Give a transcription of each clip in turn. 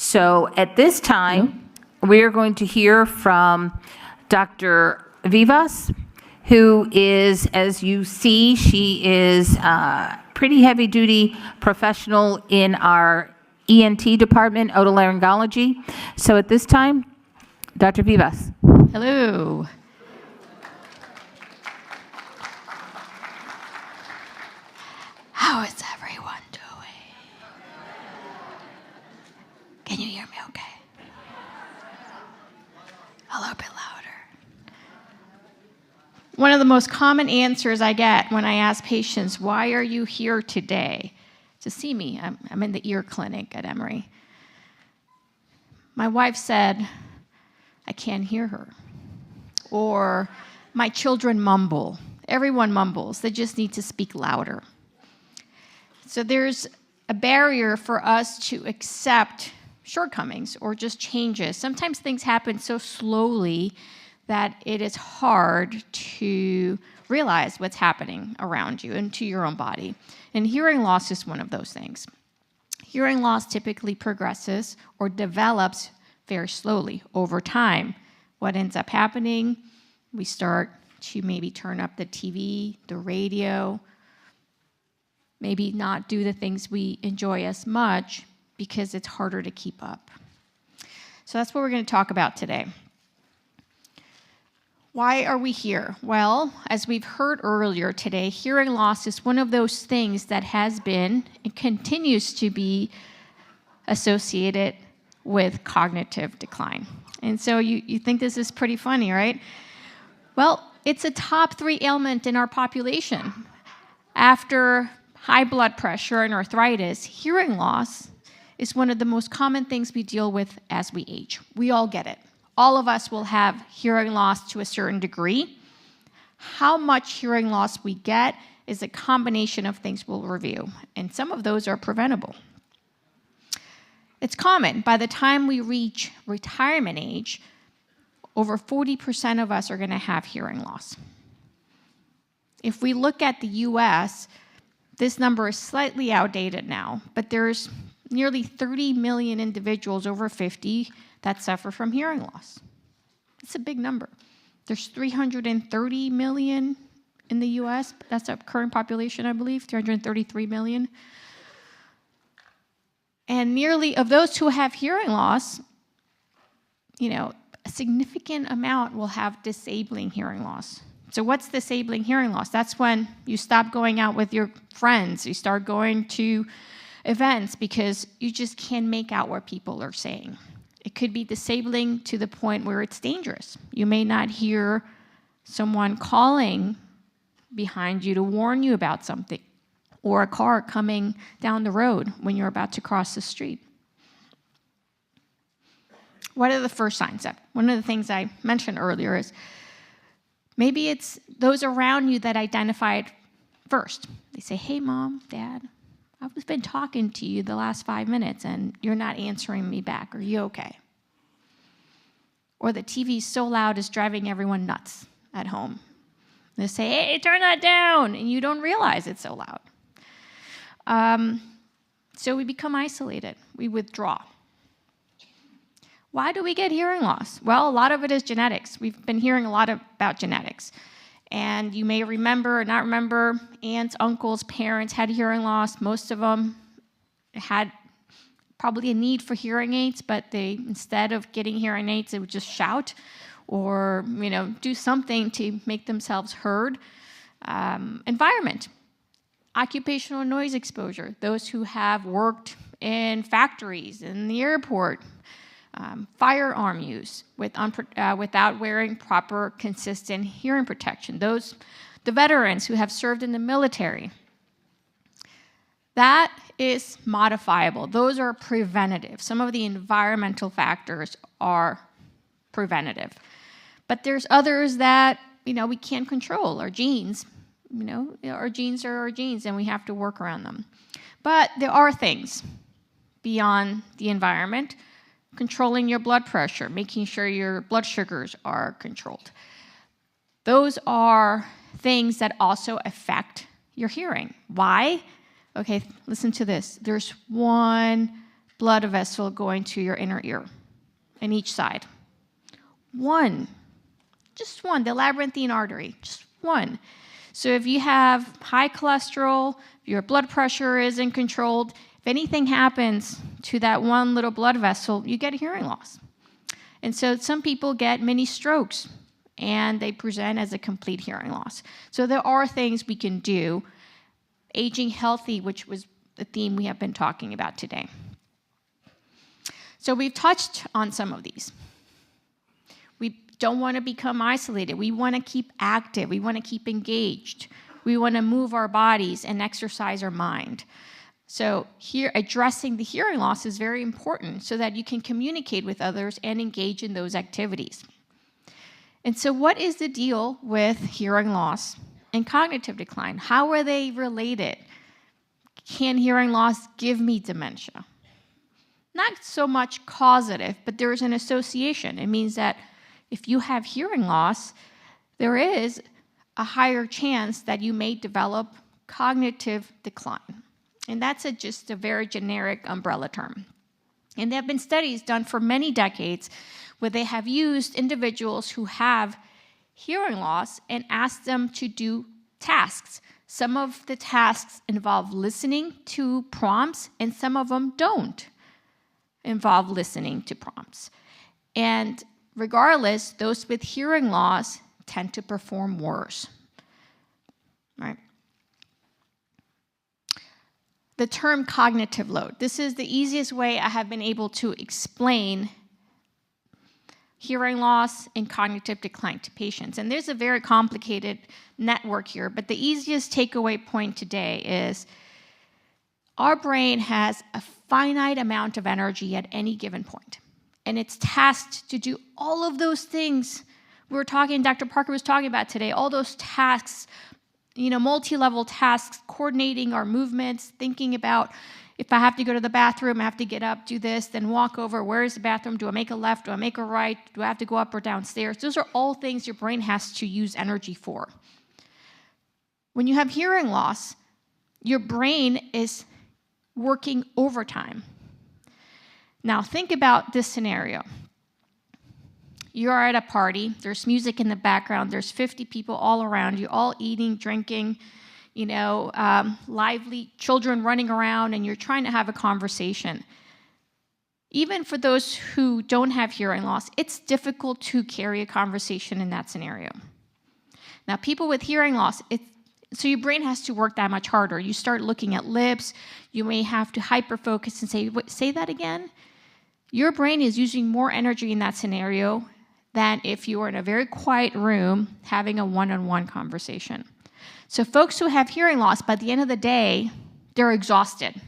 So at this time, we are going to hear from Dr. Vivas, who is, as you see, she is a pretty heavy-duty professional in our ENT department, otolaryngology. So at this time, Dr. Vivas. Hello. How is everyone doing? Can you hear me okay? A little bit louder. One of the most common answers I get when I ask patients, why are you here today? To see me. I'm in the ear clinic at Emory. My wife said, I can't hear her. Or my children mumble. Everyone mumbles. They just need to speak louder. So there's a barrier for us to accept shortcomings or just changes. Sometimes things happen so slowly that it is hard to realize what's happening around you and to your own body. And hearing loss is one of those things. Hearing loss typically progresses or develops very slowly over time. What ends up happening? We start to maybe turn up the TV, the radio, maybe not do the things we enjoy as much because it's harder to keep up. So that's what we're going to talk about today. Why are we here? Well, as we've heard earlier today, hearing loss is one of those things that has been and continues to be associated with cognitive decline. And so you think this is pretty funny, right? Well, it's a top 3 ailment in our population. After high blood pressure and arthritis, hearing loss is one of the most common things we deal with as we age. We all get it. All of us will have hearing loss to a certain degree. How much hearing loss we get is a combination of things we'll review, and some of those are preventable. It's common. By the time we reach retirement age, over 40% of us are going to have hearing loss. If we look at the US, this number is slightly outdated now, but there's nearly 30 million individuals over 50 that suffer from hearing loss. It's a big number. There's 330 million in the US. That's our current population, I believe, 333 million. And nearly of those who have hearing loss, a significant amount will have disabling hearing loss. So what's disabling hearing loss? That's when you stop going out with your friends, you start going to events because you just can't make out what people are saying. It could be disabling to the point where it's dangerous. You may not hear someone calling behind you to warn you about something, or a car coming down the road when you're about to cross the street. What are the first signs? One of the things I mentioned earlier is maybe it's those around you that identify it first. They say, hey, Mom, Dad, I've been talking to you the last 5 minutes and you're not answering me back. Are you okay? Or the TV is so loud it's driving everyone nuts at home. They say, hey, turn that down, and you don't realize it's so loud. So we become isolated. We withdraw. Why do we get hearing loss? Well, a lot of it is genetics. We've been hearing a lot about genetics. And you may remember or not remember, aunts, uncles, parents had hearing loss. Most of them had probably a need for hearing aids, but they, instead of getting hearing aids, they would just shout or do something to make themselves heard. Environment. Occupational noise exposure. Those who have worked in factories, in the airport, firearm use without wearing proper, consistent hearing protection. The veterans who have served in the military. That is modifiable. Those are preventative. Some of the environmental factors are preventative. But there's others that, we can't control. Our genes. Our genes are our genes, and we have to work around them. But there are things beyond the environment. Controlling your blood pressure, making sure your blood sugars are controlled. Those are things that also affect your hearing. Why? Okay, listen to this. There's one blood vessel going to your inner ear in each side. One, just one, the labyrinthine artery, just one. So if you have high cholesterol, if your blood pressure isn't controlled, if anything happens to that one little blood vessel, you get hearing loss. And so some people get mini strokes and they present as a complete hearing loss. So there are things we can do. Aging healthy, which was the theme we have been talking about today. So we've touched on some of these. We don't want to become isolated. We want to keep active. We want to keep engaged. We want to move our bodies and exercise our mind. So here, addressing the hearing loss is very important so that you can communicate with others and engage in those activities. And so what is the deal with hearing loss and cognitive decline? How are they related? Can hearing loss give me dementia? Not so much causative, but there is an association. It means that if you have hearing loss, there is a higher chance that you may develop cognitive decline. And that's just a very generic umbrella term. And there have been studies done for many decades where they have used individuals who have hearing loss and asked them to do tasks. Some of the tasks involve listening to prompts, and some of them don't involve listening to prompts. And regardless, those with hearing loss tend to perform worse. Right? The term cognitive load. This is the easiest way I have been able to explain hearing loss and cognitive decline to patients. And there's a very complicated network here, but the easiest takeaway point today is our brain has a finite amount of energy at any given point, and it's tasked to do all of those things Dr. Parker was talking about today, all those tasks, multi-level tasks, coordinating our movements, thinking about if I have to go to the bathroom, I have to get up, do this, then walk over. Where is the bathroom? Do I make a left? Do I make a right? Do I have to go up or downstairs? Those are all things your brain has to use energy for. When you have hearing loss, your brain is working overtime. Now, think about this scenario. You're at a party. There's music in the background. There's 50 people all around you, all eating, drinking, lively children running around, and you're trying to have a conversation. Even for those who don't have hearing loss, it's difficult to carry a conversation in that scenario. Now, people with hearing loss, so your brain has to work that much harder. You start looking at lips. You may have to hyper-focus and say that again. Your brain is using more energy in that scenario than if you were in a very quiet room having a one-on-one conversation. So folks who have hearing loss, by the end of the day, they're exhausted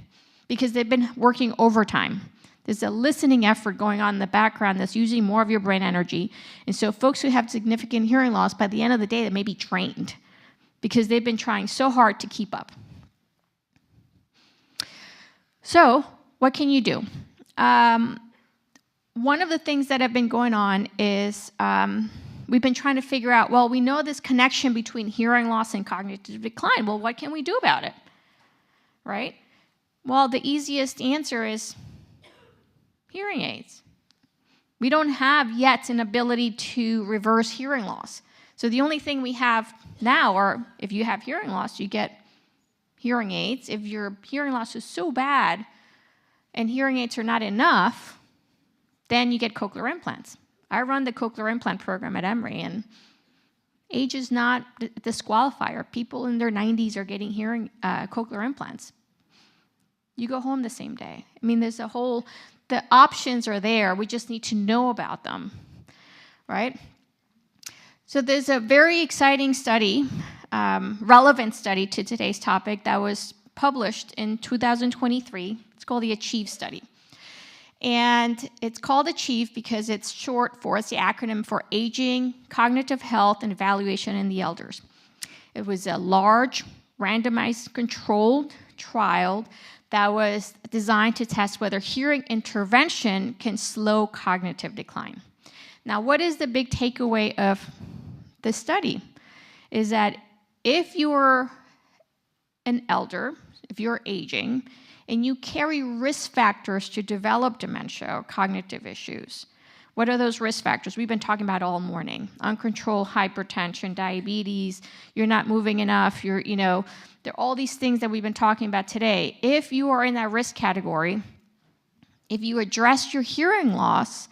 because they've been working overtime. There's a listening effort going on in the background that's using more of your brain energy. And so folks who have significant hearing loss, by the end of the day, they may be drained because they've been trying so hard to keep up. So what can you do? One of the things that have been going on is we've been trying to figure out, well, we know this connection between hearing loss and cognitive decline. Well, what can we do about it? Right? Well, the easiest answer is hearing aids. We don't have yet an ability to reverse hearing loss. So the only thing we have now, or if you have hearing loss, you get hearing aids. If your hearing loss is so bad and hearing aids are not enough, then you get cochlear implants. I run the cochlear implant program at Emory, and age is not a disqualifier. People in their 90s are getting cochlear implants. You go home the same day. I mean, the options are there. We just need to know about them, right? So there's a very exciting study, relevant study to today's topic that was published in 2023. It's called the ACHIEVE study. And it's called ACHIEVE because it's the acronym for Aging, Cognitive Health, and Evaluation in the Elders. It was a large, randomized, controlled trial that was designed to test whether hearing intervention can slow cognitive decline. Now, what is the big takeaway of the study? Is that if you're an elder, if you're aging and you carry risk factors to develop dementia or cognitive issues. What are those risk factors? We've been talking about all morning. Uncontrolled hypertension, diabetes, you're not moving enough, there are all these things that we've been talking about today. If you are in that risk category, if you address your hearing loss,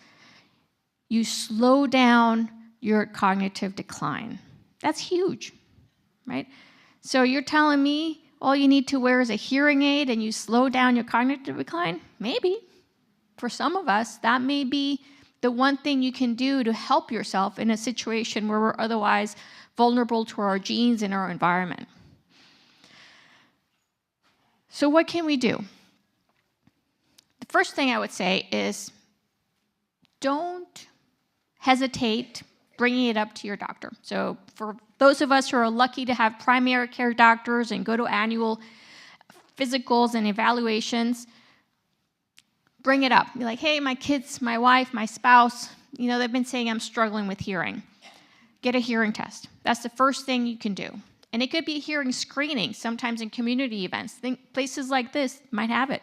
you slow down your cognitive decline. That's huge, right? So you're telling me all you need to wear is a hearing aid and you slow down your cognitive decline? Maybe. For some of us, that may be the one thing you can do to help yourself in a situation where we're otherwise vulnerable to our genes and our environment. So what can we do? The first thing I would say is don't hesitate bringing it up to your doctor. So for those of us who are lucky to have primary care doctors and go to annual physicals and evaluations, bring it up. Be like, hey, my kids, my wife, my spouse, they've been saying I'm struggling with hearing. Get a hearing test. That's the first thing you can do. And it could be hearing screening, sometimes in community events. Places like this might have it.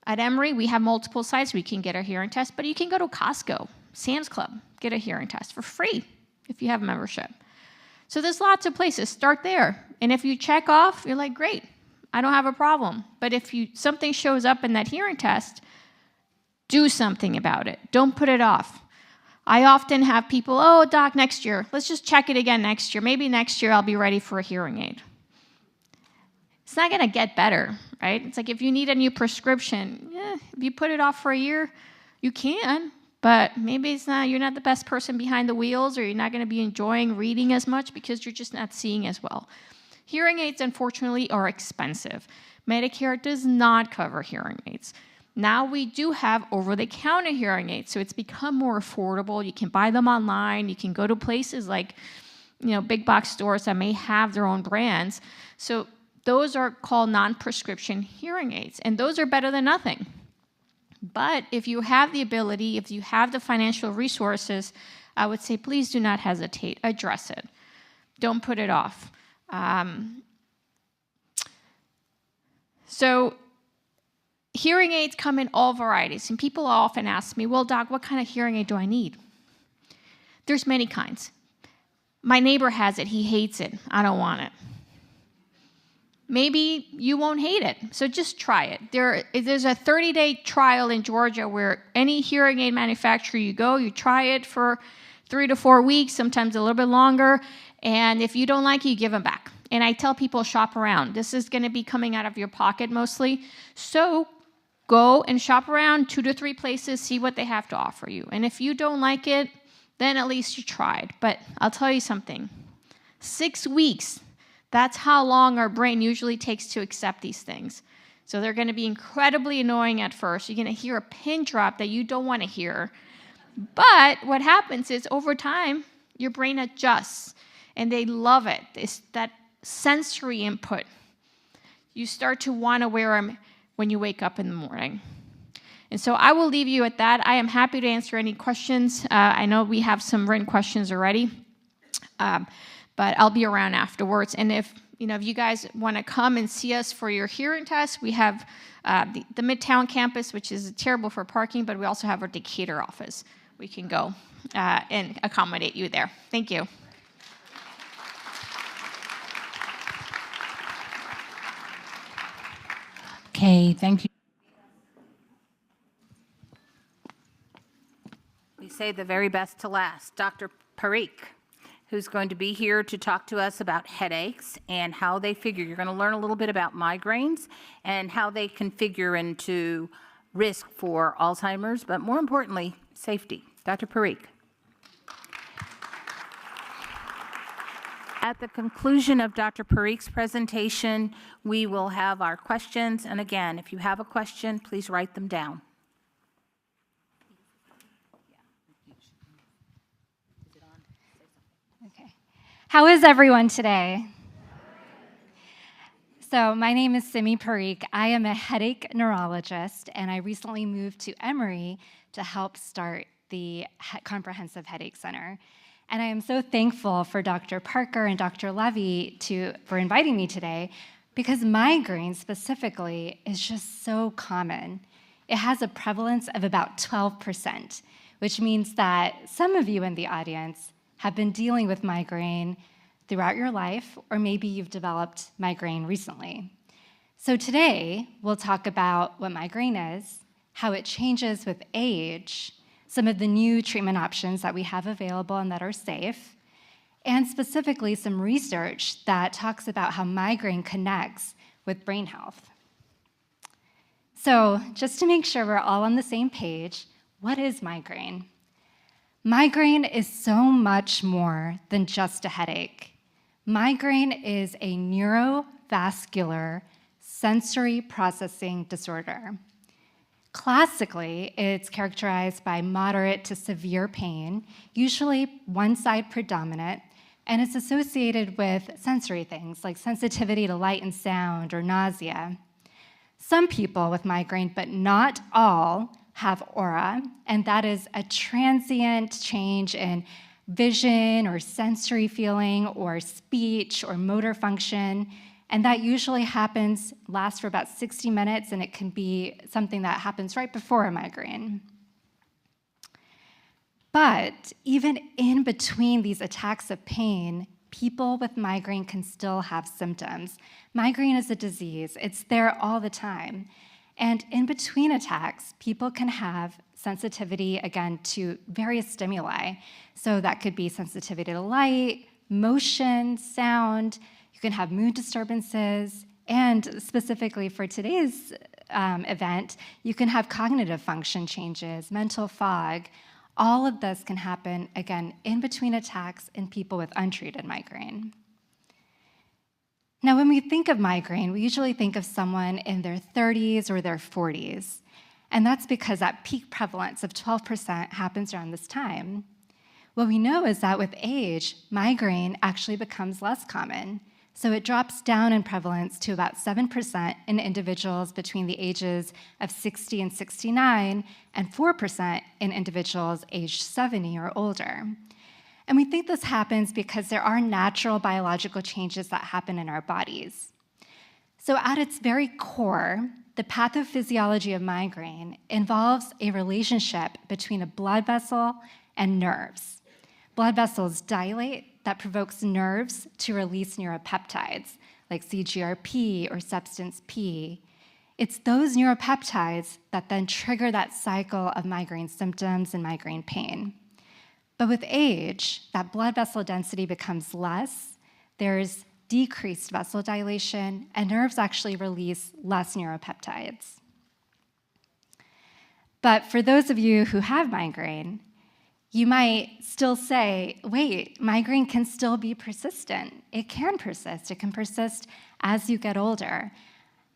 At Emory, we have multiple sites we can get a hearing test, but you can go to Costco, Sam's Club, get a hearing test for free if you have a membership. So there's lots of places. Start there. And if you check off, you're like, great, I don't have a problem. But if something shows up in that hearing test, do something about it. Don't put it off. I often have people, oh, doc, next year. Let's just check it again next year. Maybe next year I'll be ready for a hearing aid. It's not going to get better, right? It's like if you need a new prescription, if you put it off for a year, you can, but maybe you're not the best person behind the wheels, or you're not going to be enjoying reading as much because you're just not seeing as well. Hearing aids, unfortunately, are expensive. Medicare does not cover hearing aids. Now we do have over-the-counter hearing aids, so it's become more affordable. You can buy them online. You can go to places like, big box stores that may have their own brands. So those are called non-prescription hearing aids, and those are better than nothing. But if you have the ability, if you have the financial resources, I would say please do not hesitate. Address it. Don't put it off. So hearing aids come in all varieties, and people often ask me, well, doc, what kind of hearing aid do I need? There's many kinds. My neighbor has it. He hates it. I don't want it. Maybe you won't hate it, so just try it. There's a 30-day trial in Georgia where any hearing aid manufacturer you go, you try it for 3 to 4 weeks, sometimes a little bit longer, and if you don't like it, you give them back. And I tell people, shop around. This is going to be coming out of your pocket mostly, so go and shop around 2 to 3 places, see what they have to offer you. And if you don't like it, then at least you tried. But I'll tell you something, 6 weeks, that's how long our brain usually takes to accept these things. So they're going to be incredibly annoying at first. You're going to hear a pin drop that you don't want to hear. But what happens is over time, your brain adjusts, and they love it. It's that sensory input. You start to want to wear them when you wake up in the morning. And so I will leave you at that. I am happy to answer any questions. I know we have some written questions already. But I'll be around afterwards. And if you guys want to come and see us for your hearing test, we have the Midtown campus, which is terrible for parking, but we also have our Decatur office. We can go and accommodate you there. Thank you. Okay, thank you. We say the very best to last. Dr. Parikh, who's going to be here to talk to us about headaches and how they figure. You're going to learn a little bit about migraines and how they can figure into risk for Alzheimer's, but more importantly, safety. Dr. Parikh. At the conclusion of Dr. Parikh's presentation, we will have our questions. And again, if you have a question, please write them down. Okay. How is everyone today? So my name is Simi Parikh. I am a headache neurologist, and I recently moved to Emory to help start the Comprehensive Headache Center. And I am so thankful for Dr. Parker and Dr. Levy for inviting me today, because migraine specifically is just so common. It has a prevalence of about 12%, which means that some of you in the audience have been dealing with migraine throughout your life, or maybe you've developed migraine recently. So today, we'll talk about what migraine is, how it changes with age, some of the new treatment options that we have available and that are safe, and specifically some research that talks about how migraine connects with brain health. So just to make sure we're all on the same page, what is migraine? Migraine is so much more than just a headache. Migraine is a neurovascular sensory processing disorder. Classically, it's characterized by moderate to severe pain, usually one side predominant, and it's associated with sensory things like sensitivity to light and sound or nausea. Some people with migraine, but not all, have aura, and that is a transient change in vision or sensory feeling or speech or motor function, and that usually lasts for about 60 minutes, and it can be something that happens right before a migraine. But even in between these attacks of pain, people with migraine can still have symptoms. Migraine is a disease. It's there all the time. And in between attacks, people can have sensitivity, again, to various stimuli. So that could be sensitivity to light, motion, sound. You can have mood disturbances. And specifically for today's event, you can have cognitive function changes, mental fog. All of this can happen, again, in between attacks in people with untreated migraine. Now, when we think of migraine, we usually think of someone in their 30s or their 40s, and that's because that peak prevalence of 12% happens around this time. What we know is that with age, migraine actually becomes less common, so it drops down in prevalence to about 7% in individuals between the ages of 60 and 69, and 4% in individuals aged 70 or older. And we think this happens because there are natural biological changes that happen in our bodies. So at its very core, the pathophysiology of migraine involves a relationship between a blood vessel and nerves. Blood vessels dilate, that provokes nerves to release neuropeptides, like CGRP or substance P. It's those neuropeptides that then trigger that cycle of migraine symptoms and migraine pain. But with age, that blood vessel density becomes less, there's decreased vasodilation, and nerves actually release less neuropeptides. But for those of you who have migraine, you might still say, wait, migraine can still be persistent. It can persist. It can persist as you get older.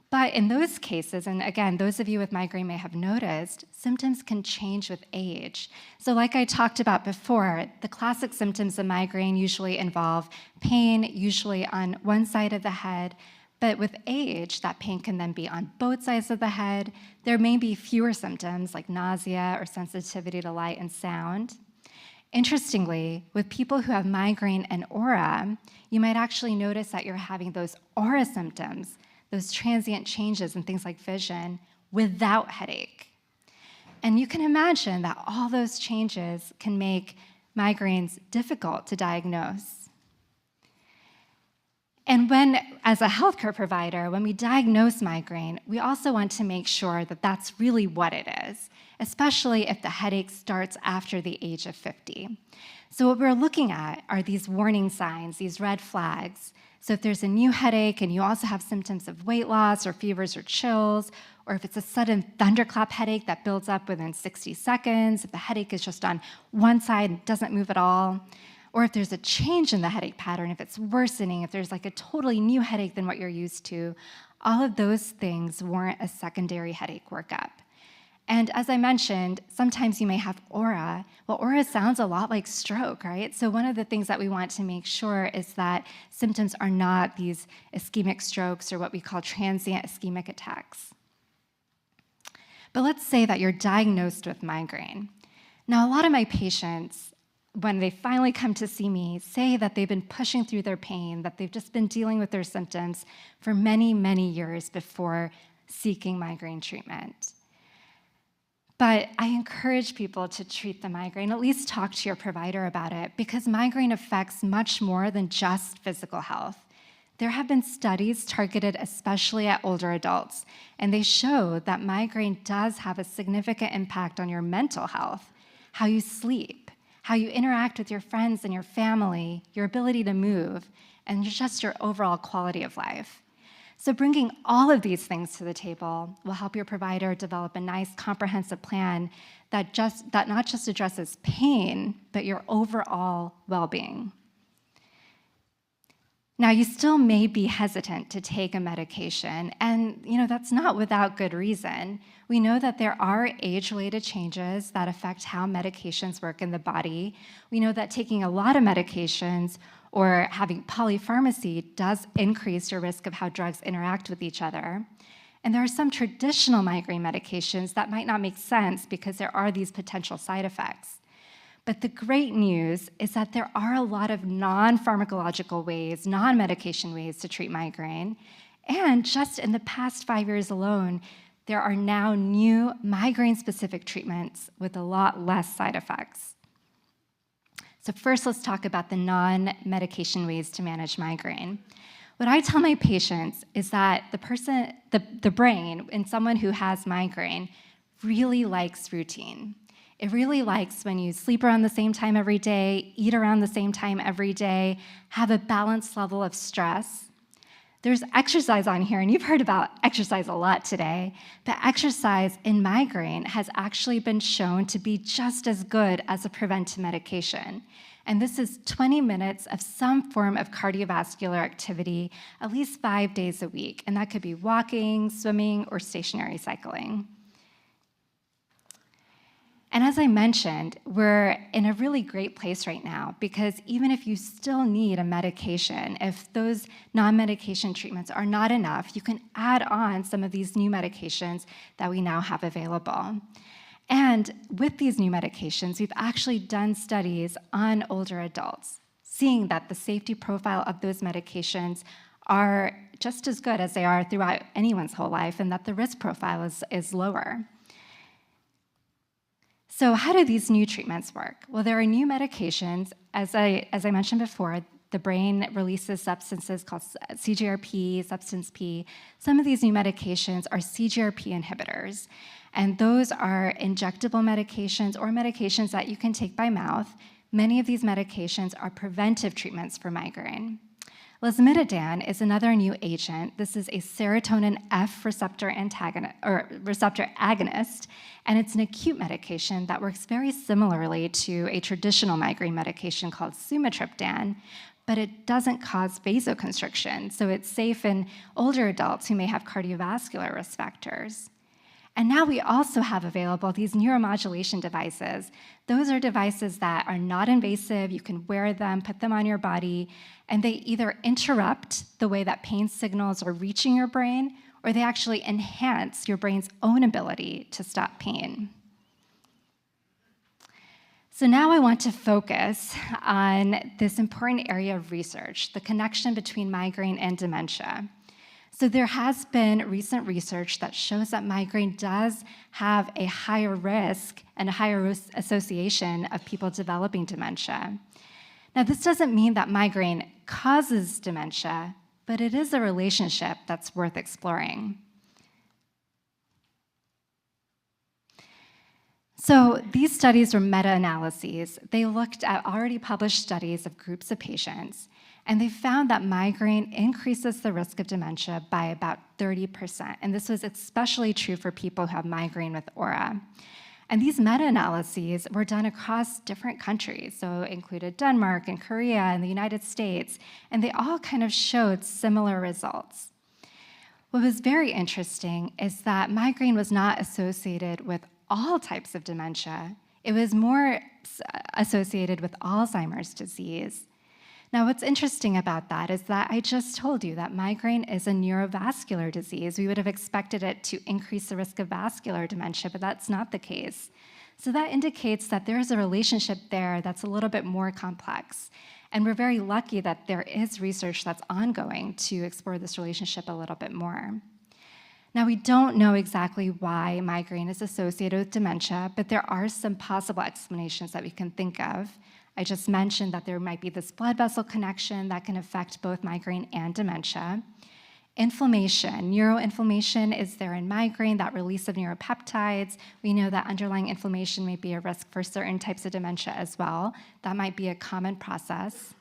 But in those cases, and again, those of you with migraine may have noticed, symptoms can change with age. So like I talked about before, the classic symptoms of migraine usually involve pain, usually on one side of the head. But with age, that pain can then be on both sides of the head. There may be fewer symptoms like nausea or sensitivity to light and sound. Interestingly, with people who have migraine and aura, you might actually notice that you're having those aura symptoms, those transient changes in things like vision, without headache. And you can imagine that all those changes can make migraines difficult to diagnose. And as a healthcare provider, when we diagnose migraine, we also want to make sure that that's really what it is, especially if the headache starts after the age of 50. So what we're looking at are these warning signs, these red flags. So if there's a new headache and you also have symptoms of weight loss or fevers or chills, or if it's a sudden thunderclap headache that builds up within 60 seconds, if the headache is just on one side and doesn't move at all, or if there's a change in the headache pattern, if it's worsening, if there's like a totally new headache than what you're used to, all of those things warrant a secondary headache workup. And as I mentioned, sometimes you may have aura. Well, aura sounds a lot like stroke, right? So one of the things that we want to make sure is that symptoms are not these ischemic strokes or what we call transient ischemic attacks. But let's say that you're diagnosed with migraine. Now, a lot of my patients when they finally come to see me, say that they've been pushing through their pain, that they've just been dealing with their symptoms for many, many years before seeking migraine treatment. But I encourage people to treat the migraine, at least talk to your provider about it, because migraine affects much more than just physical health. There have been studies targeted especially at older adults, and they show that migraine does have a significant impact on your mental health, how you sleep, how you interact with your friends and your family, your ability to move, and just your overall quality of life. So bringing all of these things to the table will help your provider develop a nice comprehensive plan that not just addresses pain, but your overall well-being. Now, you still may be hesitant to take a medication, and that's not without good reason. We know that there are age-related changes that affect how medications work in the body. We know that taking a lot of medications or having polypharmacy does increase your risk of how drugs interact with each other. And there are some traditional migraine medications that might not make sense because there are these potential side effects. But the great news is that there are a lot of non-pharmacological ways, non-medication ways to treat migraine. And just in the past 5 years alone, there are now new migraine-specific treatments with a lot less side effects. So first, let's talk about the non-medication ways to manage migraine. What I tell my patients is that the brain in someone who has migraine really likes routine. It really likes when you sleep around the same time every day, eat around the same time every day, have a balanced level of stress. There's exercise on here, and you've heard about exercise a lot today, but exercise in migraine has actually been shown to be just as good as a preventive medication. And this is 20 minutes of some form of cardiovascular activity, at least 5 days a week, and that could be walking, swimming, or stationary cycling. And as I mentioned, we're in a really great place right now because even if you still need a medication, if those non-medication treatments are not enough, you can add on some of these new medications that we now have available. And with these new medications, we've actually done studies on older adults, seeing that the safety profile of those medications are just as good as they are throughout anyone's whole life, and that the risk profile is lower. So how do these new treatments work? Well, there are new medications. As I mentioned before, the brain releases substances called CGRP, substance P. Some of these new medications are CGRP inhibitors, and those are injectable medications or medications that you can take by mouth. Many of these medications are preventive treatments for migraine. Lasmiditan is another new agent. This is a serotonin F receptor agonist, and it's an acute medication that works very similarly to a traditional migraine medication called sumatriptan, but it doesn't cause vasoconstriction, so it's safe in older adults who may have cardiovascular risk factors. And now we also have available these neuromodulation devices. Those are devices that are not invasive. You can wear them, put them on your body, and they either interrupt the way that pain signals are reaching your brain, or they actually enhance your brain's own ability to stop pain. So now I want to focus on this important area of research, the connection between migraine and dementia. So there has been recent research that shows that migraine does have a higher risk and a higher risk association of people developing dementia. Now, this doesn't mean that migraine causes dementia, but it is a relationship that's worth exploring. So these studies were meta-analyses. They looked at already published studies of groups of patients, and they found that migraine increases the risk of dementia by about 30%. And this was especially true for people who have migraine with aura. And these meta-analyses were done across different countries, so included Denmark and Korea and the United States, and they all kind of showed similar results. What was very interesting is that migraine was not associated with all types of dementia. It was more associated with Alzheimer's disease. Now, what's interesting about that is that I just told you that migraine is a neurovascular disease. We would have expected it to increase the risk of vascular dementia, but that's not the case. So that indicates that there is a relationship there that's a little bit more complex. And we're very lucky that there is research that's ongoing to explore this relationship a little bit more. Now, we don't know exactly why migraine is associated with dementia, but there are some possible explanations that we can think of. I just mentioned that there might be this blood vessel connection that can affect both migraine and dementia. Inflammation. Neuroinflammation is there in migraine, that release of neuropeptides. We know that underlying inflammation may be a risk for certain types of dementia as well. That might be a common process.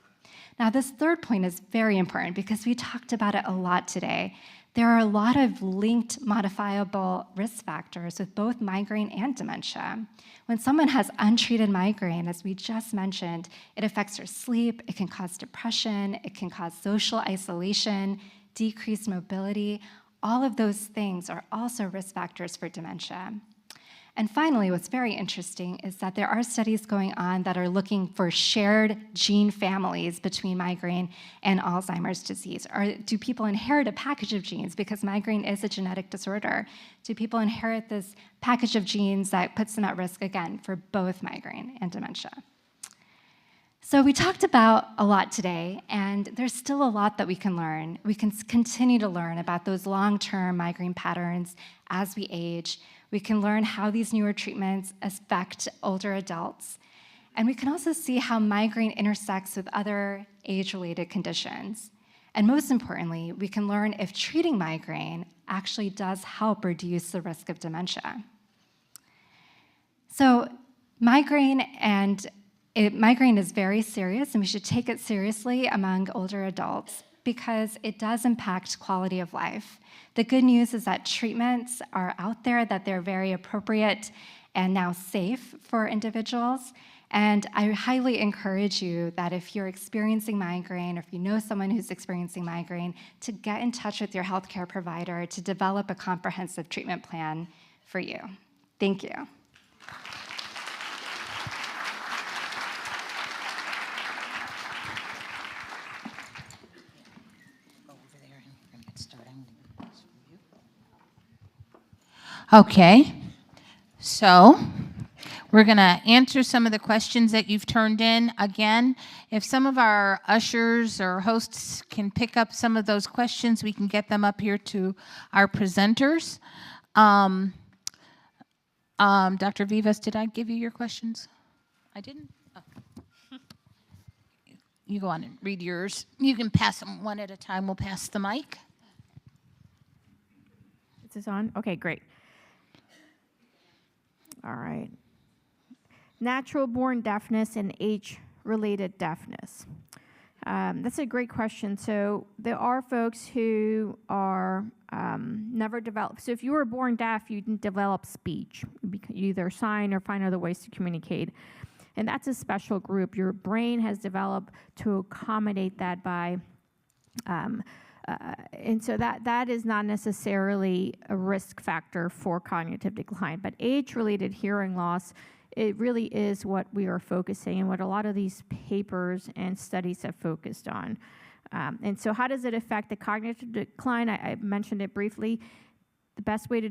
Now, this third point is very important because we talked about it a lot today. There are a lot of linked modifiable risk factors with both migraine and dementia. When someone has untreated migraine, as we just mentioned, it affects their sleep, it can cause depression, it can cause social isolation, decreased mobility. All of those things are also risk factors for dementia. And finally, what's very interesting is that there are studies going on that are looking for shared gene families between migraine and Alzheimer's disease. Or do people inherit a package of genes? Because migraine is a genetic disorder. Do people inherit this package of genes that puts them at risk, again, for both migraine and dementia? So we talked about a lot today, and there's still a lot that we can learn. We can continue to learn about those long-term migraine patterns as we age. We can learn how these newer treatments affect older adults. And we can also see how migraine intersects with other age-related conditions. And most importantly, we can learn if treating migraine actually does help reduce the risk of dementia. So migraine is very serious, and we should take it seriously among older adults because it does impact quality of life. The good news is that treatments are out there, that they're very appropriate and now safe for individuals. And I highly encourage you that if you're experiencing migraine or if you know someone who's experiencing migraine, to get in touch with your healthcare provider to develop a comprehensive treatment plan for you. Thank you. Okay, so we're going to answer some of the questions that you've turned in. Again, if some of our ushers or hosts can pick up some of those questions, we can get them up here to our presenters. Dr. Vivas, did I give you your questions? I didn't? Oh. You go on and read yours. You can pass them one at a time. We'll pass the mic. Is this on? Okay, great. All right. Natural-born deafness and age-related deafness. That's a great question. So there are folks who are never developed. So if you were born deaf, you didn't develop speech. You either sign or find other ways to communicate. And that's a special group. Your brain has developed to accommodate that by and so that is not necessarily a risk factor for cognitive decline. But age-related hearing loss, it really is what we are focusing and what a lot of these papers and studies have focused on. And so how does it affect the cognitive decline? I mentioned it briefly. The best way to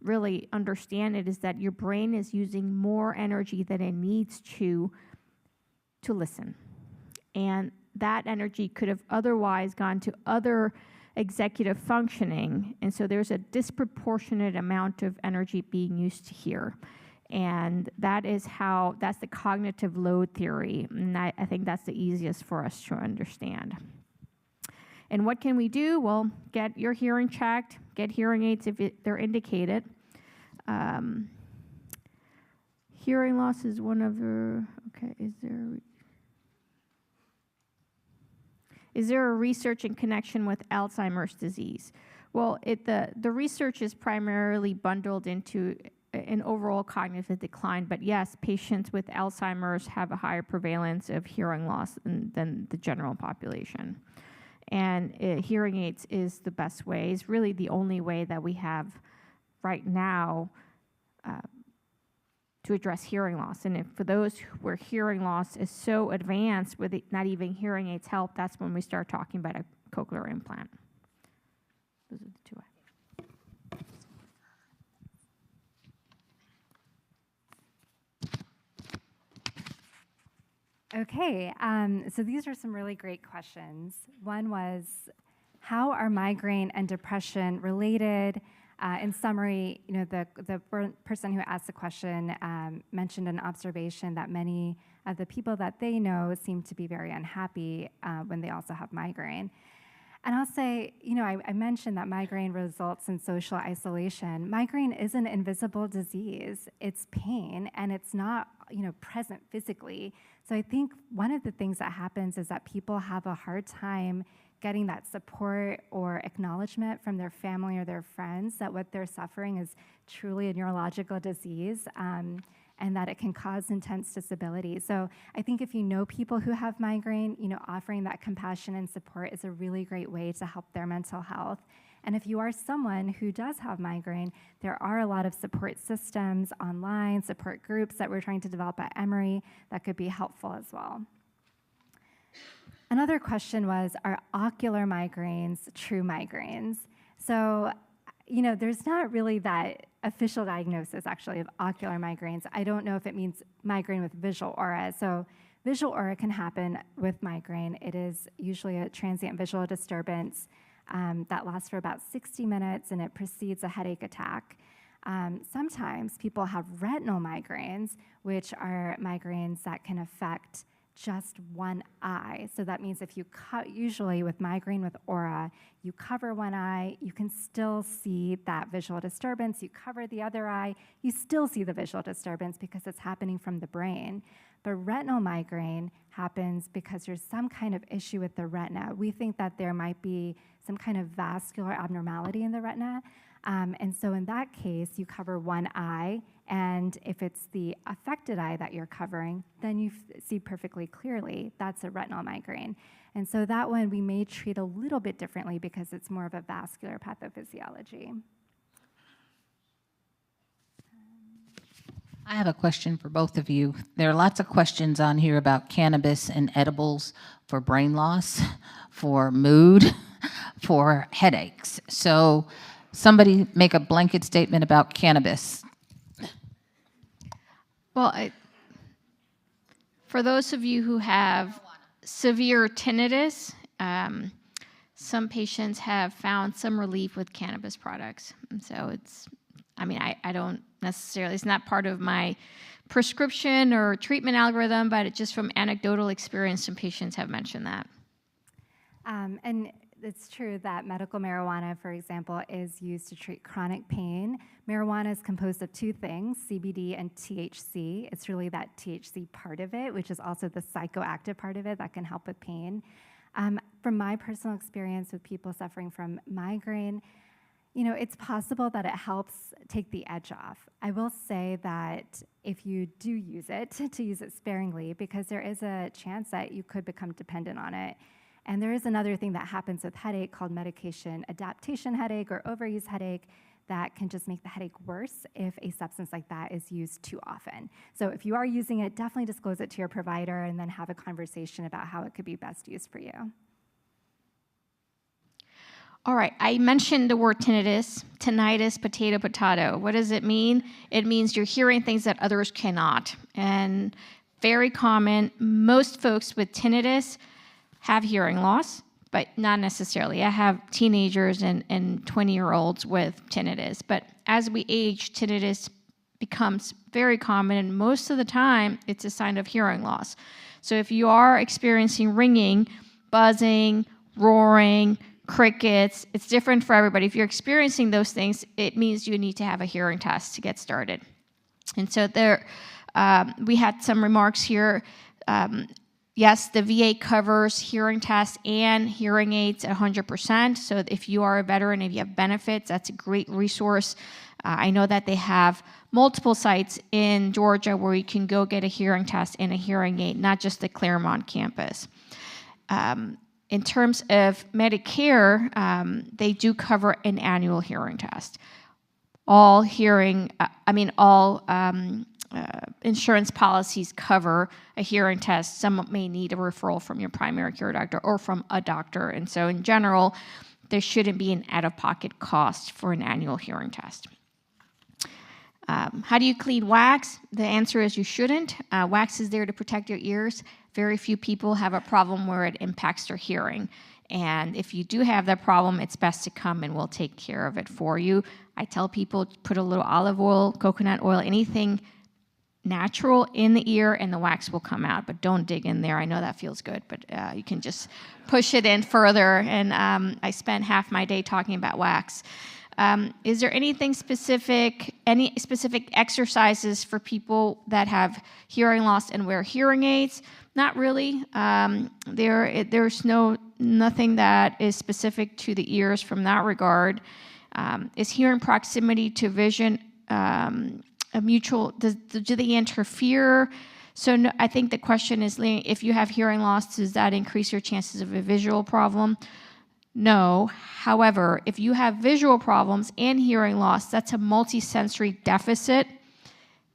really understand it is that your brain is using more energy than it needs to listen. And that energy could have otherwise gone to other executive functioning. And so there's a disproportionate amount of energy being used to hear. And that's the cognitive load theory. And I think that's the easiest for us to understand. And what can we do? Well, get your hearing checked, get hearing aids if they're indicated. Hearing loss is one of the, okay, Is there a research in connection with Alzheimer's disease? Well, the research is primarily bundled into an overall cognitive decline, but yes, patients with Alzheimer's have a higher prevalence of hearing loss than the general population. And hearing aids is the best way, is really the only way that we have right now to address hearing loss. And for those where hearing loss is so advanced with not even hearing aids help, that's when we start talking about a cochlear implant. Those are the two. Okay, so these are some really great questions. One was, how are migraine and depression related? In summary, the person who asked the question mentioned an observation that many of the people that they know seem to be very unhappy when they also have migraine. And I'll say, I mentioned that migraine results in social isolation. Migraine is an invisible disease. It's pain, and it's not, present physically. So I think one of the things that happens is that people have a hard time getting that support or acknowledgement from their family or their friends that what they're suffering is truly a neurological disease, and that it can cause intense disability. So I think if you know people who have migraine, offering that compassion and support is a really great way to help their mental health. And if you are someone who does have migraine, there are a lot of support systems online, support groups that we're trying to develop at Emory that could be helpful as well. Another question was, are ocular migraines true migraines? So, there's not really that official diagnosis, actually, of ocular migraines. I don't know if it means migraine with visual aura. So visual aura can happen with migraine. It is usually a transient visual disturbance that lasts for about 60 minutes, and it precedes a headache attack. Sometimes people have retinal migraines, which are migraines that can affect just one eye. So that means if you usually with migraine with aura, you cover one eye, you can still see that visual disturbance. You cover the other eye, you still see the visual disturbance because it's happening from the brain. But retinal migraine happens because there's some kind of issue with the retina. We think that there might be some kind of vascular abnormality in the retina. And so in that case, you cover one eye, and if it's the affected eye that you're covering, then you see perfectly clearly. That's a retinal migraine. And so that one we may treat a little bit differently because it's more of a vascular pathophysiology. I have a question for both of you. There are lots of questions on here about cannabis and edibles for brain loss, for mood, for headaches. So somebody make a blanket statement about cannabis. Well, for those of you who have severe tinnitus, some patients have found some relief with cannabis products. And so I don't necessarily, it's not part of my prescription or treatment algorithm, but just from anecdotal experience, some patients have mentioned that. And it's true that medical marijuana, for example, is used to treat chronic pain. Marijuana is composed of two things, CBD and THC. It's really that THC part of it, which is also the psychoactive part of it that can help with pain. From my personal experience with people suffering from migraine, it's possible that it helps take the edge off. I will say that if you do use it, to use it sparingly, because there is a chance that you could become dependent on it. And there is another thing that happens with headache called medication adaptation headache or overuse headache that can just make the headache worse if a substance like that is used too often. So if you are using it, definitely disclose it to your provider and then have a conversation about how it could be best used for you. All right, I mentioned the word tinnitus, potato. What does it mean? It means you're hearing things that others cannot. And very common, most folks with tinnitus have hearing loss, but not necessarily. I have teenagers and 20-year-olds with tinnitus. But as we age, tinnitus becomes very common, and most of the time, it's a sign of hearing loss. So if you are experiencing ringing, buzzing, roaring, crickets, it's different for everybody. If you're experiencing those things, it means you need to have a hearing test to get started. And so there, we had some remarks here. Yes, the VA covers hearing tests and hearing aids 100%. So if you are a veteran, if you have benefits, that's a great resource. I know that they have multiple sites in Georgia where you can go get a hearing test and a hearing aid, not just the Claremont campus. In terms of Medicare, they do cover an annual hearing test. All insurance policies cover a hearing test. Some may need a referral from your primary care doctor or from a doctor. And so in general, there shouldn't be an out-of-pocket cost for an annual hearing test. How do you clean wax? The answer is you shouldn't. Wax is there to protect your ears. Very few people have a problem where it impacts their hearing. And if you do have that problem, it's best to come and we'll take care of it for you. I tell people put a little olive oil, coconut oil, anything natural in the ear and the wax will come out, but don't dig in there. I know that feels good, but you can just push it in further. And I spent half my day talking about wax. Is there anything specific, any specific exercises for people that have hearing loss and wear hearing aids? Not really. There's nothing that is specific to the ears from that regard. Is hearing proximity to vision a mutual, do they interfere? So no, I think the question is, if you have hearing loss, does that increase your chances of a visual problem? No. However, if you have visual problems and hearing loss, that's a multisensory deficit.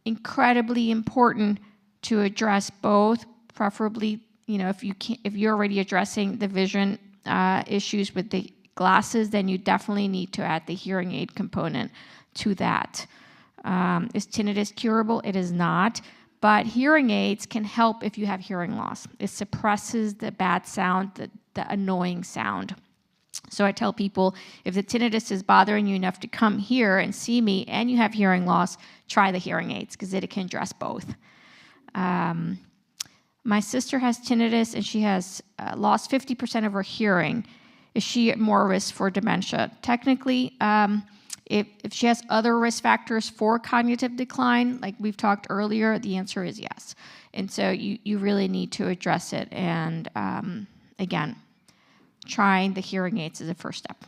Incredibly important to address both, preferably, if you're already addressing the vision issues with the glasses, then you definitely need to add the hearing aid component to that. Is tinnitus curable? It is not, but hearing aids can help if you have hearing loss. It suppresses the bad sound, the annoying sound. So I tell people, if the tinnitus is bothering you enough to come here and see me and you have hearing loss, try the hearing aids because it can address both. My sister has tinnitus and she has lost 50% of her hearing. Is she at more risk for dementia? Technically, if she has other risk factors for cognitive decline, like we've talked earlier, the answer is yes. And so you really need to address it. And again, trying the hearing aids is a first step.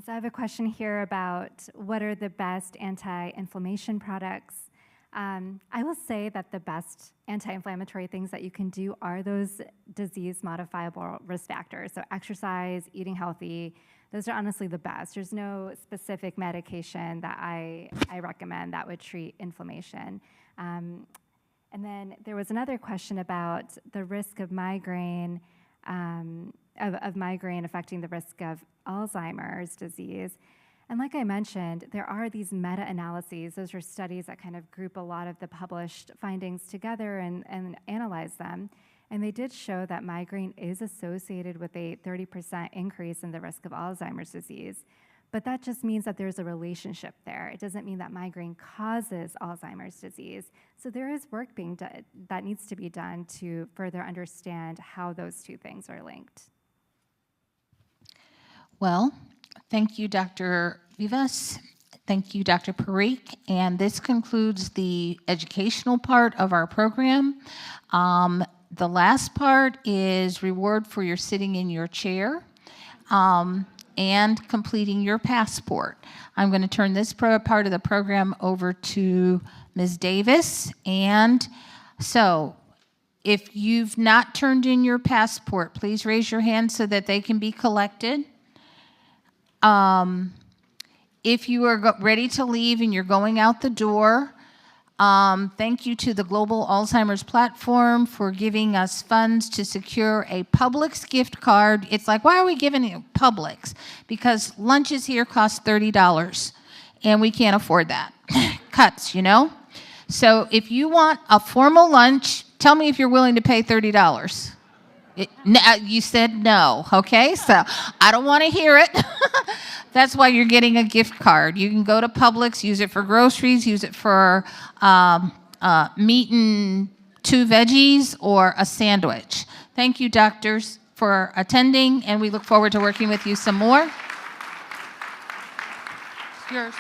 So I have a question here about what are the best anti-inflammation products. I will say that the best anti-inflammatory things that you can do are those disease-modifiable risk factors. So exercise, eating healthy, those are honestly the best. There's no specific medication that I recommend that would treat inflammation. And then there was another question about the risk of migraine, of migraine affecting the risk of Alzheimer's disease. And like I mentioned, there are these meta-analyses. Those are studies that kind of group a lot of the published findings together and analyze them. And they did show that migraine is associated with a 30% increase in the risk of Alzheimer's disease. But that just means that there's a relationship there. It doesn't mean that migraine causes Alzheimer's disease. So there is work being done that needs to be done to further understand how those two things are linked. Well, thank you, Dr. Vivas. Thank you, Dr. Parikh. And this concludes the educational part of our program. The last part is reward for your sitting in your chair and completing your passport. I'm going to turn this part of the program over to Ms. Davis. And so if you've not turned in your passport, please raise your hand so that they can be collected. If you are ready to leave and you're going out the door, thank you to the Global Alzheimer's Platform for giving us funds to secure a Publix gift card. It's like, why are we giving you Publix? Because lunches here cost $30, and we can't afford that. Cuts, you know? So if you want a formal lunch, tell me if you're willing to pay $30. You said no, okay? So I don't want to hear it. That's why you're getting a gift card. You can go to Publix, use it for groceries, use it for meat and 2 veggies or a sandwich. Thank you, doctors, for attending, and we look forward to working with you some more. It's yours.